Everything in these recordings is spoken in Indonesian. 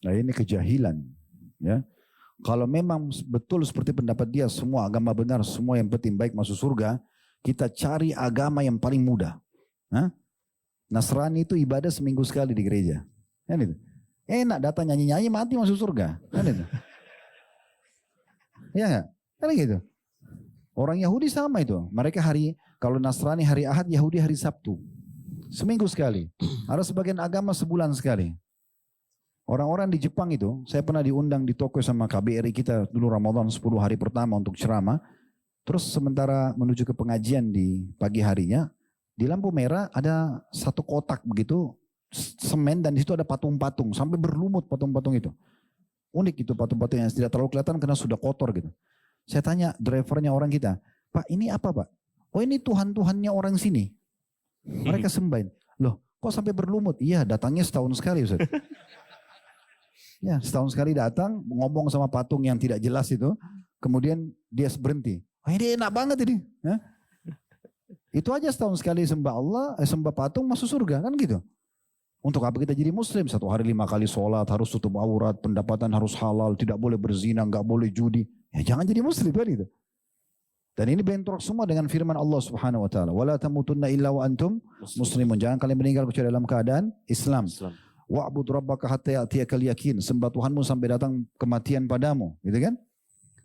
Nah ini kejahilan. Ya. Kalau memang betul seperti pendapat dia, semua agama benar, semua yang penting baik masuk surga, kita cari agama yang paling mudah. Hah? Nasrani itu ibadah seminggu sekali di gereja. Kan itu. Enak datang nyanyi-nyanyi mati masuk surga. Kan itu. Ya enggak? Kan gitu. Orang Yahudi sama itu. Mereka kalau Nasrani hari Ahad, Yahudi hari Sabtu. Seminggu sekali. Ada sebagian agama sebulan sekali. Orang-orang di Jepang itu, saya pernah diundang di Tokyo sama KBRI kita dulu Ramadan 10 hari pertama untuk ceramah. Terus sementara menuju ke pengajian di pagi harinya, di lampu merah ada satu kotak begitu, semen dan di situ ada patung-patung, sampai berlumut patung-patung itu. Unik itu patung-patung yang tidak terlalu kelihatan karena sudah kotor gitu. Saya tanya drivernya orang kita, Pak ini apa Pak? Oh ini Tuhan-Tuhannya orang sini. Mereka sembahin. Loh kok sampai berlumut? Iya datangnya setahun sekali Ustaz. Ya, setahun sekali datang, ngomong sama patung yang tidak jelas itu, kemudian dia berhenti. Oh, ini enak banget ini. Ya? Itu aja setahun sekali sembah Allah, sembah patung masuk surga, kan gitu. Untuk apa kita jadi muslim? 1 hari 5 kali sholat, harus tutup aurat, pendapatan harus halal, tidak boleh berzina, nggak boleh judi. Ya jangan jadi muslim kan gitu. Dan ini bentrok semua dengan firman Allah Subhanahu wa taala, "Wala tamutunna illa wa antum muslimun." Jangan kalian meninggal kecuali dalam keadaan Islam. Wa'bud rabbaka hatta ya'tiyakal yakin. Sembah Tuhanmu sampai datang kematian padamu, gitu kan?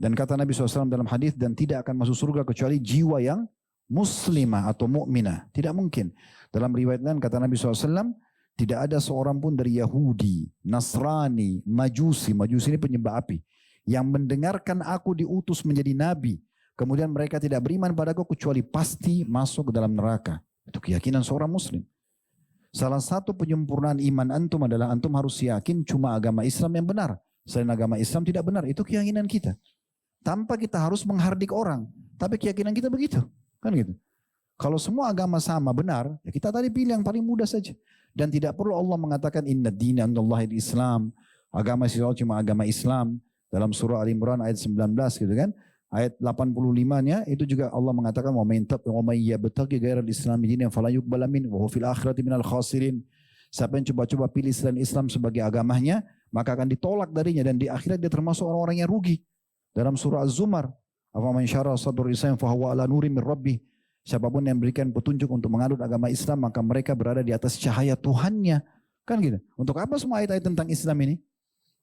Dan kata Nabi SAW dalam hadis, dan tidak akan masuk surga kecuali jiwa yang muslimah atau mukminah. Tidak mungkin. Dalam riwayat lain kata Nabi SAW, tidak ada seorang pun dari Yahudi, Nasrani, Majusi ini penyembah api, yang mendengarkan aku diutus menjadi nabi, kemudian mereka tidak beriman padaku kecuali pasti masuk ke dalam neraka. Itu keyakinan seorang muslim. Salah satu penyempurnaan iman antum adalah antum harus yakin cuma agama Islam yang benar. Selain agama Islam tidak benar. Itu keyakinan kita. Tanpa kita harus menghardik orang. Tapi keyakinan kita begitu. Kan gitu. Kalau semua agama sama benar, ya kita tadi pilih yang paling mudah saja. Dan tidak perlu Allah mengatakan inna dina indallahi Islam. Agama Islam cuma agama Islam. Dalam surah Al-Imran ayat 19 gitu kan. Ayat 85-nya itu juga Allah mengatakan wa may yabtaghi ghairal islami dinan fala yuqbala min wa huwa fil akhirati minal khasirin. Siapa yang coba-coba pilih selain Islam sebagai agamanya, maka akan ditolak darinya dan di akhirat dia termasuk orang-orang yang rugi. Dalam surah Az-Zumar, afaman syara sadrul islam fa huwa ala nurin min rabbih. Siapapun yang berikan petunjuk untuk menganut agama Islam, maka mereka berada di atas cahaya Tuhannya. Kan gitu. Untuk apa semua ayat-ayat tentang Islam ini?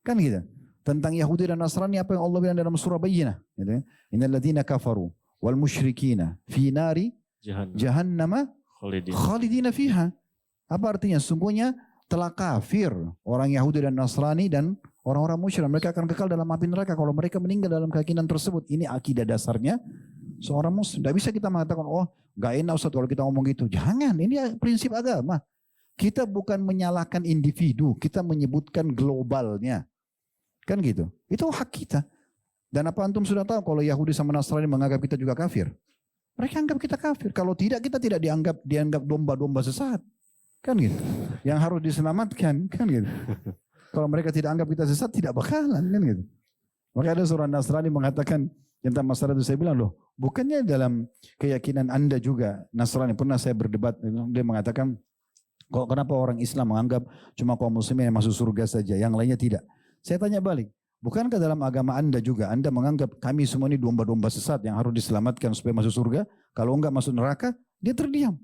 Kan gitu. Tentang Yahudi dan Nasrani apa yang Allah bilang dalam surah Bayyinah, gitu ya. Innal ladzina kafaru wal musyrikina fi nari jahannama khalidina fiha. Apa artinya? Sungguhnya telah kafir orang Yahudi dan Nasrani dan orang-orang musyrik, mereka akan kekal dalam api neraka kalau mereka meninggal dalam keyakinan tersebut. Ini akidah dasarnya seorang muslim. Tidak bisa kita mengatakan, oh gak enak Ustaz kalau kita ngomong gitu. Jangan, ini prinsip agama. Kita bukan menyalahkan individu, kita menyebutkan globalnya. Kan gitu. Itu hak kita. Dan apa antum sudah tahu kalau Yahudi sama Nasrani menganggap kita juga kafir? Mereka anggap kita kafir. Kalau tidak, kita tidak dianggap domba-domba sesat. Kan gitu. Yang harus diselamatkan. Kan gitu. Kalau mereka tidak anggap kita sesat, tidak bakalan. Kan gitu. Maka ada seorang Nasrani mengatakan tentang masalah itu, saya bilang, loh bukannya dalam keyakinan Anda juga Nasrani, pernah saya berdebat, dia mengatakan, kok kenapa orang Islam menganggap cuma kaum muslimin yang masuk surga saja, yang lainnya tidak? Saya tanya balik, bukankah dalam agama Anda juga Anda menganggap kami semua ini domba-domba sesat yang harus diselamatkan supaya masuk surga? Kalau enggak masuk neraka, dia terdiam.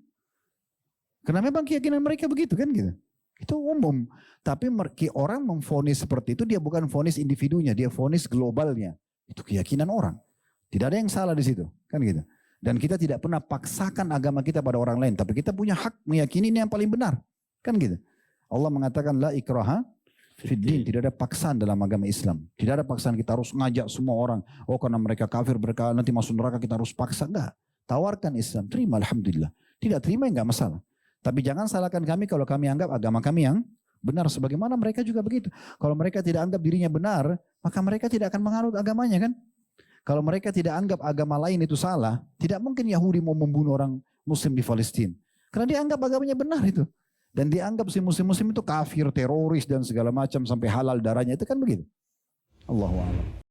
Karena memang keyakinan mereka begitu kan gitu. Itu umum. Tapi orang memvonis seperti itu, dia bukan vonis individunya, dia vonis globalnya. Itu keyakinan orang. Tidak ada yang salah di situ, kan gitu. Dan kita tidak pernah paksakan agama kita pada orang lain, tapi kita punya hak meyakini ini yang paling benar, kan gitu. Allah mengatakan la ikraha fiddin, tidak ada paksaan dalam agama Islam. Tidak ada paksaan kita harus ngajak semua orang. Oh karena mereka kafir berkata nanti masuk neraka kita harus paksa. Enggak. Tawarkan Islam, terima alhamdulillah. Tidak terima enggak masalah. Tapi jangan salahkan kami kalau kami anggap agama kami yang benar. Sebagaimana mereka juga begitu. Kalau mereka tidak anggap dirinya benar, maka mereka tidak akan menganut agamanya kan. Kalau mereka tidak anggap agama lain itu salah, tidak mungkin Yahudi mau membunuh orang Muslim di Palestina. Karena dia anggap agamanya benar itu. Dan dianggap si muslim-muslim itu kafir, teroris dan segala macam sampai halal darahnya, itu kan begitu. Allahu a'lam.